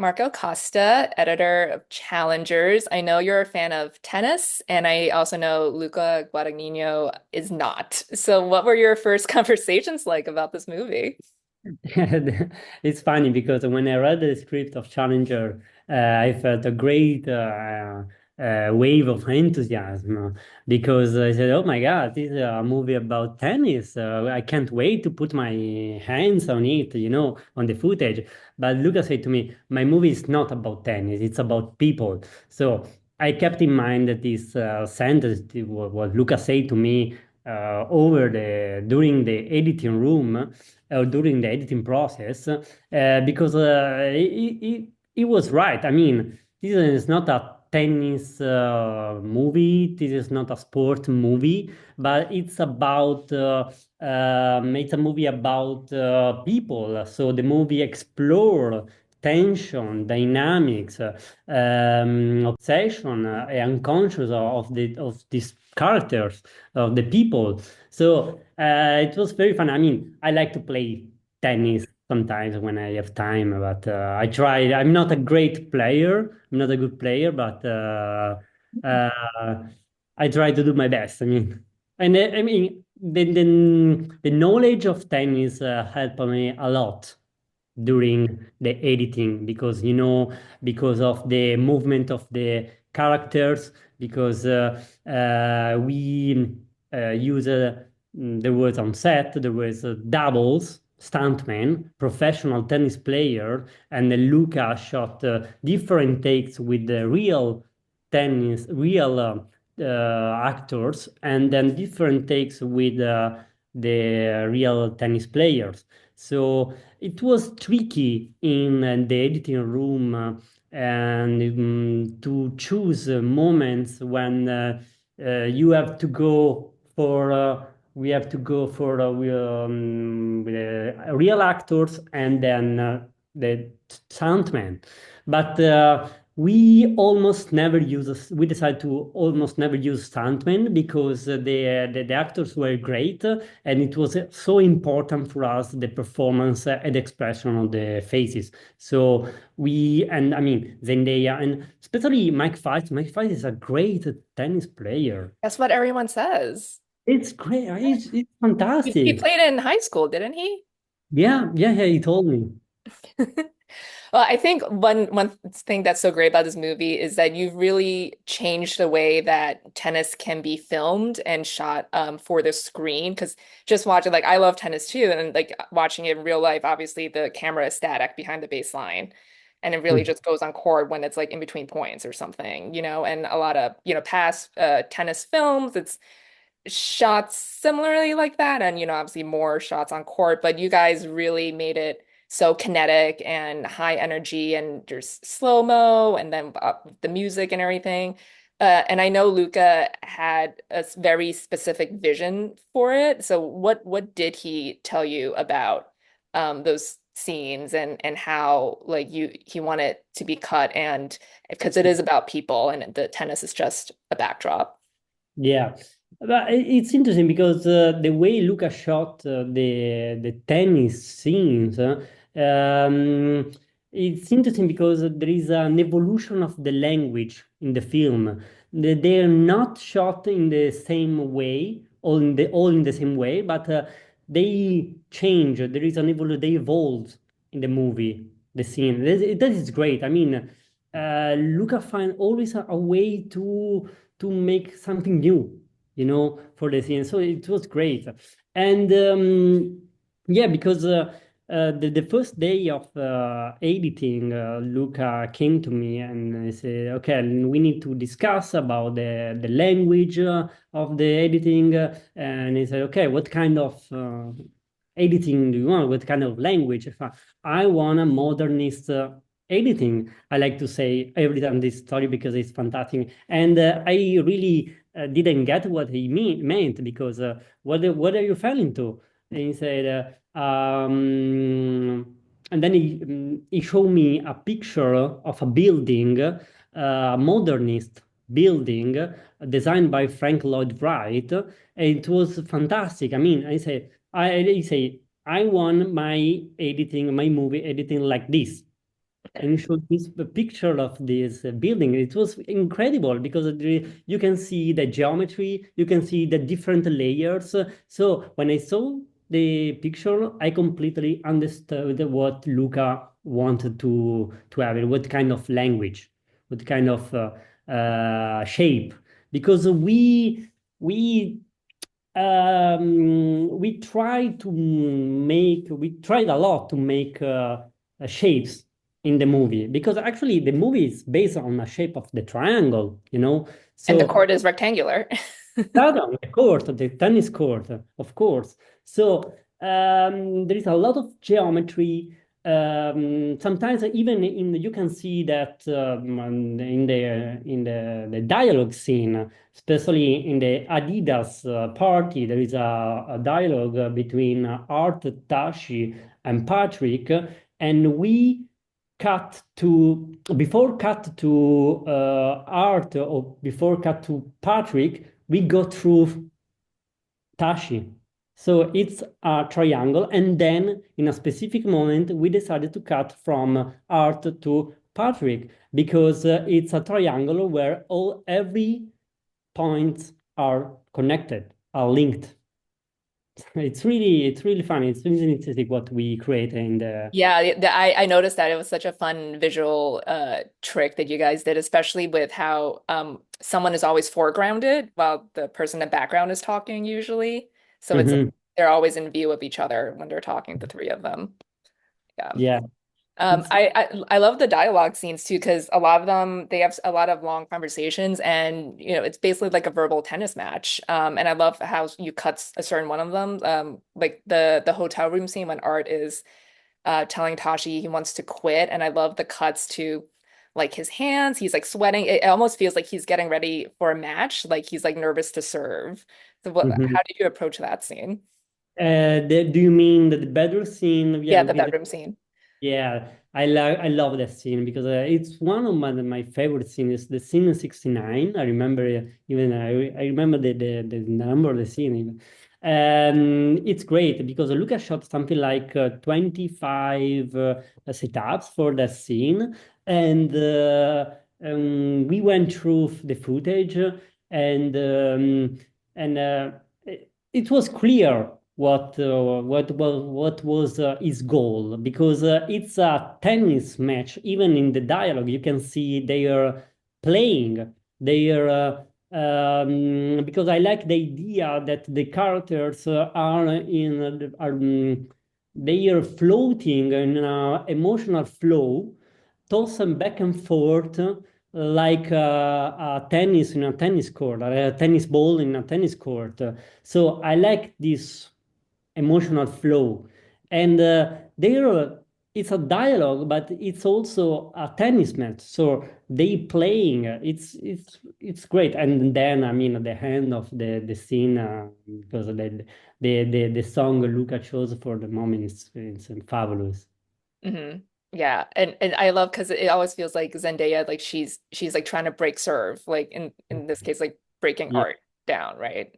Marco Costa, editor of Challengers. I know you're a fan of tennis, and I also know Luca Guadagnino is not. So, what were your first conversations like about this movie? It's funny because when I read the script of Challenger, I felt a great wave of enthusiasm because I said, "Oh my God, this is a movie about tennis. I can't wait to put my hands on it, on the footage." But Luca said to me, "My movie is not about tennis; it's about people." So I kept in mind that this sentence, what Luca said to me over the during the editing room during the editing process because he was right. I mean, this is not a tennis movie. This is not a sport movie, but it's a movie about people. So the movie explore tension, dynamics, obsession, and unconscious of these characters of the people. So it was very fun. I mean, I like to play tennis sometimes when I have time, but I try. I'm not a great player. I'm not a good player, but uh, I try to do my best. I mean, and I mean, the knowledge of tennis helped me a lot during the editing because because of the movement of the characters because we use there was on set there was doubles stuntman professional tennis player and Luca shot different takes with the real actors and then different takes with the real tennis players, so it was tricky in the editing room and to choose moments when you have to go for we have to go for with, real actors and then the stuntman. But we decided to almost never use stuntmen because the actors were great and it was so important for us the performance and expression of the faces. So and I mean Zendaya and especially Mike Fight. Mike Fight is a great tennis player. That's what everyone says. It's great. It's He fantastic. played in high school, didn't he? Yeah, yeah, yeah. He told me. Well, I think one thing that's so great about this movie is that you've really changed the way that tennis can be filmed and shot for the screen. Because just watching, like, I love tennis too, and like watching it in real life, obviously the camera is static behind the baseline, and it really just goes on chord when it's like in between points or something, And a lot of past tennis films, it's shots similarly like that, and obviously more shots on court, but you guys really made it so kinetic and high energy, and there's slow-mo and then the music and everything. And I know Luca had a very specific vision for it. So what did he tell you about those scenes and how like he wanted to be cut, and because it is about people and the tennis is just a backdrop. Yeah, but it's interesting because the way Luca shot the tennis scenes, it's interesting because there is an evolution of the language in the film. They are not shot in the same way, all in the same way, but they change. There is an evolution. They evolve in the movie. The scene that is great. I mean, Luca find always a way to make something new, for the scene. So it was great. And yeah, because the first day of editing, Luca came to me and I said, okay, we need to discuss about the language of the editing. And he said, okay, what kind of editing do you want? What kind of language? I want a modernist editing. I like to say every time this story because it's fantastic. And I really didn't get what he meant because what are you referring to? And he said, and then he showed me a picture of a building, a modernist building designed by Frank Lloyd Wright. And it was fantastic. I mean, I say, I want my movie editing like this. and you showed this picture of this building. It was incredible because you can see the geometry, you can see the different layers. So when I saw the picture, I completely understood what Luca wanted to have, and what kind of language, what kind of shape, because we tried to we tried a lot to make shapes in the movie, because actually the movie is based on a shape of the triangle, you know. And the So court is rectangular. stadium, the court, the tennis court, of course. So there is a lot of geometry. Sometimes even in you can see that in the dialogue scene, especially in the Adidas party, there is a dialogue between Art, Tashi, and Patrick, and we cut to before cut to Art, or before cut to Patrick, we go through Tashi. So it's a triangle, and then in a specific moment, we decided to cut from Art to Patrick, because it's a triangle where every points are connected, are linked. It's really funny. It's really interesting what we create in the. Yeah, I noticed that it was such a fun visual trick that you guys did, especially with how someone is always foregrounded while the person in the background is talking usually. So it's like Mhm. they're always in view of each other when they're talking, the three of them. Yeah. Yeah, it's. I love the dialogue scenes too, because a lot of them they have a lot of long conversations, and it's basically like a verbal tennis match. And I love how you cut a certain one of them, like the hotel room scene when Art is telling Tashi he wants to quit, and I love the cuts to like his hands. He's like sweating. It almost feels like he's getting ready for a match, like he's like nervous to serve. So Mhm. how did you approach that scene? Do you mean the bedroom scene? Yeah, Yeah, the with. bedroom scene. Yeah, I love that scene, because it's one of my favorite scenes. The scene in 69. I remember, even I remember the number of the scene even. It's great because Luca shot something like 25 setups for that scene, and we went through the footage, and it was clear what was his goal, because it's a tennis match. Even in the dialogue, you can see they are playing. They are because I like the idea that the characters they are floating in an emotional flow, tossing back and forth, like a tennis in a tennis court, or a tennis ball in a tennis court. So I like this emotional flow, and it's a dialogue, but it's also a tennis match. So they playing. It's great. And then, I mean, at the end of the scene, because the song Luca chose for the moment is fabulous. Hmm. Yeah, and I love because it always feels like Zendaya, like she's like trying to break serve, like in this case, like breaking Yeah. Art down, right?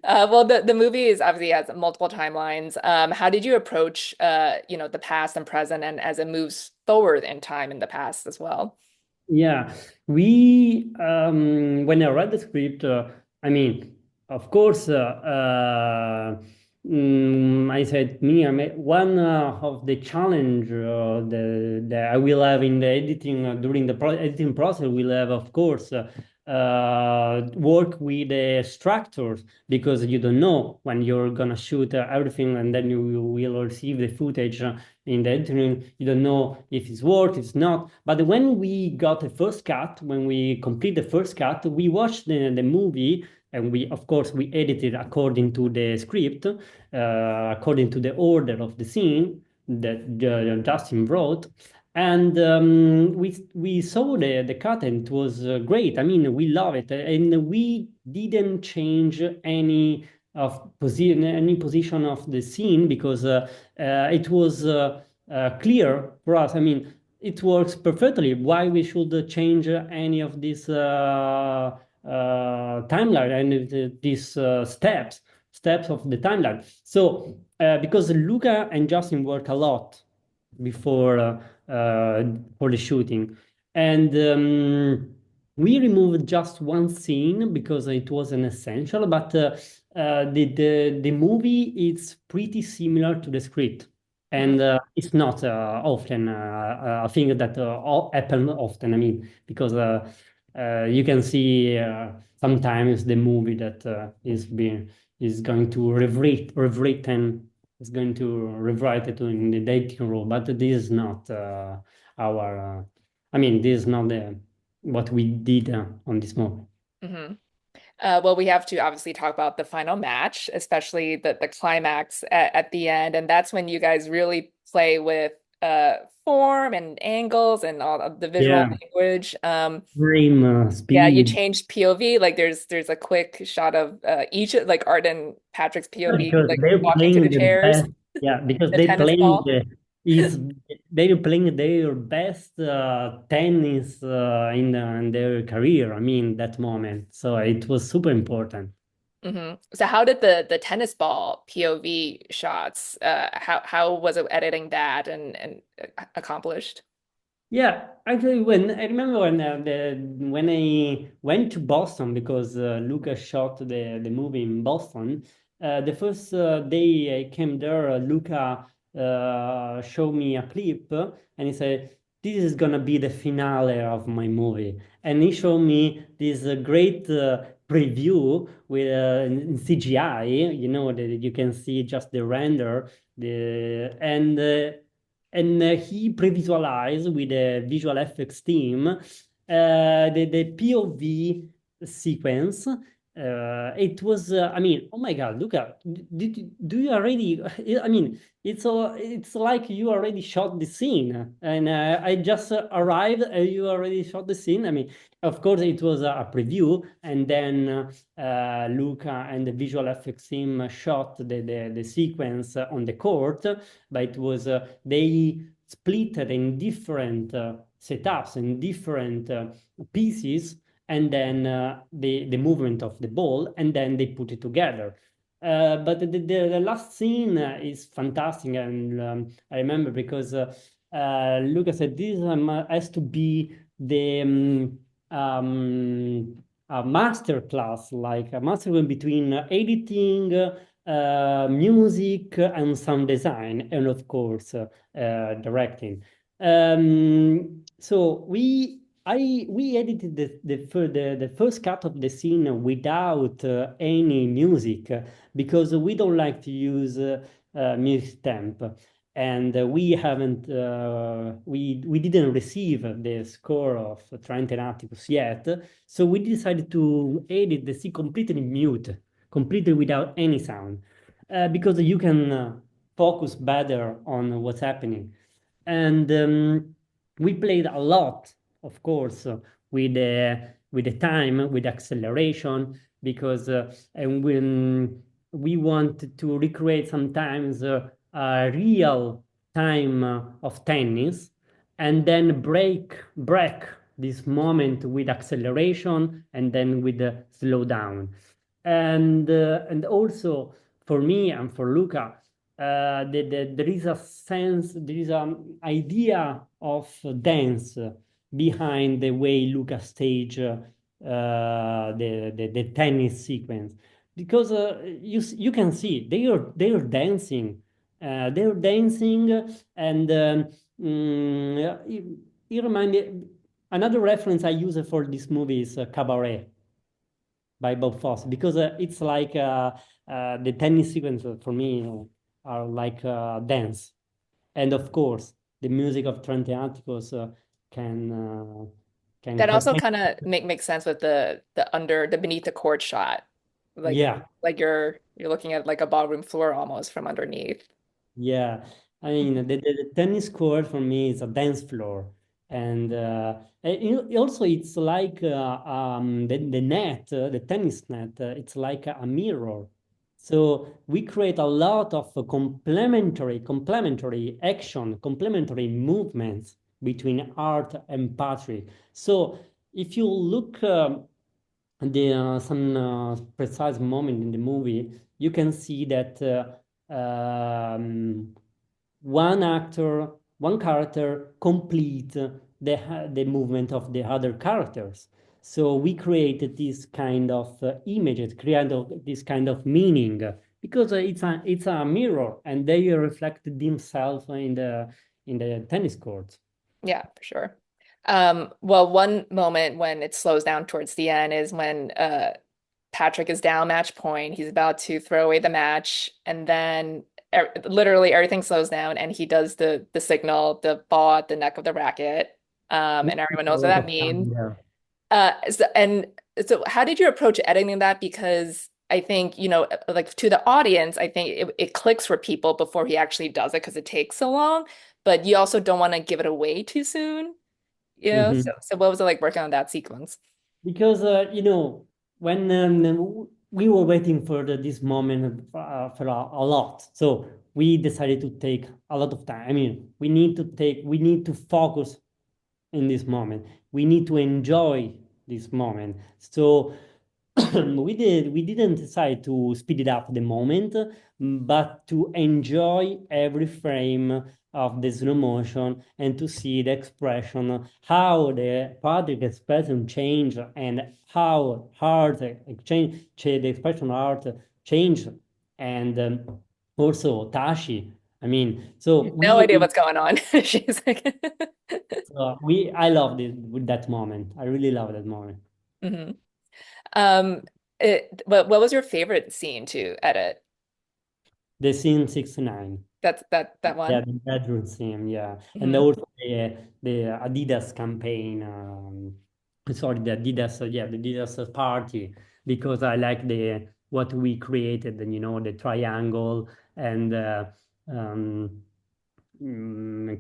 Well, the movie is obviously has multiple timelines. How did you approach the past and present, and as it moves forward in time in the past as well? Yeah, we when I read the script, I mean, of course, I said, me, one of the challenge that I will have in the editing, during the editing process, will have, of course, work with the structures, because you don't know when you're gonna shoot everything, and then you will receive the footage in the editing. You don't know if it's worked, if it's not. But when we got the first cut, when we complete the first cut, we watched the movie, and we, of course, we edited according to the script, according to the order of the scene that Justin wrote. And we saw the cut, and it was great. I mean, we love it, and we didn't change any position of the scene, because it was clear for us. I mean, it works perfectly. Why we should change any of these timeline, and these steps of the timeline? So because Luca and Justin work a lot before for the shooting, and we removed just one scene because it wasn't essential. But the movie is pretty similar to the script, Mhm. and it's not often a thing that happen often. I mean, because you can see sometimes the movie that is going to rewritten is going to rewrite it in the dating role, but this is not our. I mean, this is not what we did on this movie. Mhm. Well, we have to obviously talk about the final match, especially the climax at the end, and that's when you guys really play with form and angles and all of the visual Yeah, language. frame Yeah, you speed. changed POV. Like there's a quick shot of each like Art and Patrick's Yeah, POV because like they're walking to playing the the chairs, best. Yeah, because the they're tennis playing ball. is they're playing their best tennis in their career. I mean, that moment. So it was super important. So how did the tennis ball POV shots how was it editing that and accomplished? Yeah, actually, when I remember when I went to Boston because Luca shot the movie in Boston, the first day I came there, Luca showed me a clip and he said, "This is gonna be the finale of my movie." And he showed me this great preview with in CGI. You know that you can see just the render, the and he pre-visualized with a visual effects team the POV sequence. It was, I mean, oh my God, Luca, do you already? I mean, it's like you already shot the scene, and I just arrived, and you already shot the scene. I mean, of course, it was a preview, and then Luca and the visual effects team shot the sequence on the court, but it was they split it in different setups in different pieces, and then the movement of the ball, and then they put it together. But the last scene is fantastic, and I remember because Lucas said this has to be the a master class, like a master between editing, music, and sound design, and of course directing. So we edited the first cut of the scene without any music because we don't like to use music temp, and we haven't we didn't receive the score of Trent and Atticus yet, so we decided to edit the scene completely mute, completely without any sound, because you can focus better on what's happening. And we played a lot, of course, with the time, with acceleration, because and when we want to recreate sometimes a real time of tennis, and then break this moment with acceleration, and then with the slow down. And also for me and for Luca, there is a sense, there is an idea of dance behind the way Lucas stage the tennis sequence, because you can see they are dancing, they're dancing, and it remind me, another reference I use for this movie is Cabaret by Bob Fosse, because it's like the tennis sequence for me are like dance, and of course the music of Trente Atticus can That also can kind of makes sense with the under the beneath the court shot. Like yeah. like you're looking at like a ballroom floor almost from underneath. Yeah, I mean, the tennis court for me is a dance floor, and also it's like the net, the tennis net. It's like a mirror. So we create a lot of complementary action, complementary movements between Art and Patrick. So if you look the some precise moment in the movie, you can see that one actor one character complete the movement of the other characters. So we created this kind of images, created this kind of meaning because it's a mirror and they reflect themselves in the tennis court. Yeah, for sure. Well, one moment when it slows down towards the end is when Patrick is down match point. He's about to throw away the match, and then literally everything slows down, and he does the signal, the ball at the neck of the racket, and everyone A knows what lot that of means. time there. And so how did you approach editing that? Because I think, like to the audience, I think it clicks for people before he actually does it because it takes so long, but you also don't want to give it away too soon, you know? So, Mhm. so what was it like working on that sequence? Because when we were waiting for this moment for a lot, so we decided to take a lot of time. I mean, we need to focus in this moment. We need to enjoy this moment. So we didn't decide to speed it up the moment, but to enjoy every frame of the slow motion and to see the expression, how the public expression change and how art the expression art change, and also Tashi. I mean, so No idea what's going on. She's like, I loved it with that moment. I really love that moment. hmm what was your favorite scene to edit? The scene 69. That Yeah, one. the bedroom scene, yeah. And Hmm. also the Adidas campaign, sorry, the Adidas, yeah, the Adidas party, because I like the what we created, and the triangle and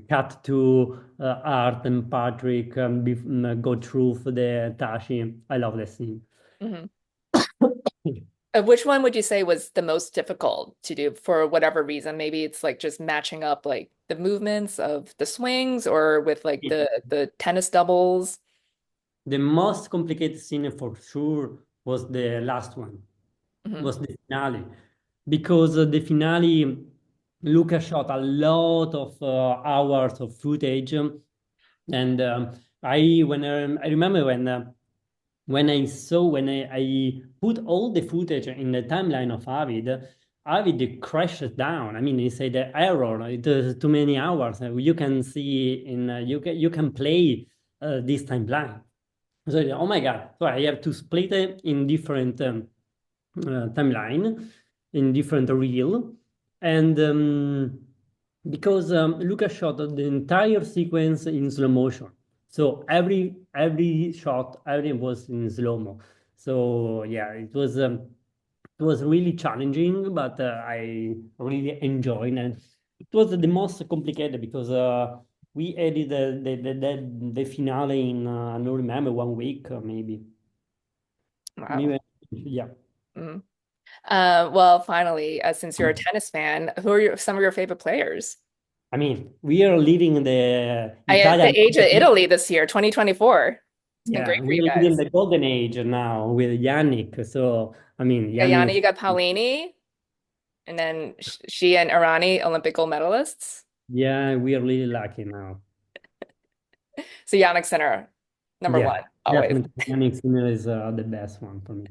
cut to Art and Patrick go through for the Tashi. I love the scene. Hmm. Which one would you say was the most difficult to do for whatever reason? Maybe it's like just matching up like the movements of the swings or with like the tennis doubles. The most complicated scene for sure was the last one, Hmm. was the finale, because the finale, Luca shot a lot of hours of footage, and I remember when I put all the footage in the timeline of Avid crashes down. I mean, he said the error. It is too many hours. You can see you can play this timeline. So oh my God! So I have to split it in different timeline, in different reel, and because Lucas shot the entire sequence in slow motion, so every shot, everything was in slow mo. So yeah, it was really challenging, but I really enjoyed, and it was the most complicated because we edited the finale in I don't remember 1 week maybe. Wow. Maybe, yeah. Mm. Well, finally, since you're a tennis fan, who are some of your favorite players? I mean, we are living in the At Italian, the age of Italy this year, 2024. It's been yeah, great for we you live in guys. the golden age now with Yannick. So, I mean, Guyana, Yannick, you got Paolini, and then she and Irani, Olympic gold medalists. yeah, we are really lucky now. So Yannick Sinner, number Yeah, one, always. definitely. Yannick Sinner is the best one for me.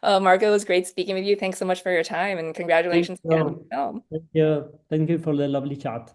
Marco, it was great speaking with you. Thanks so much for your time and Thank congratulations again on you. the film. Thank you. Thank you for the lovely chat.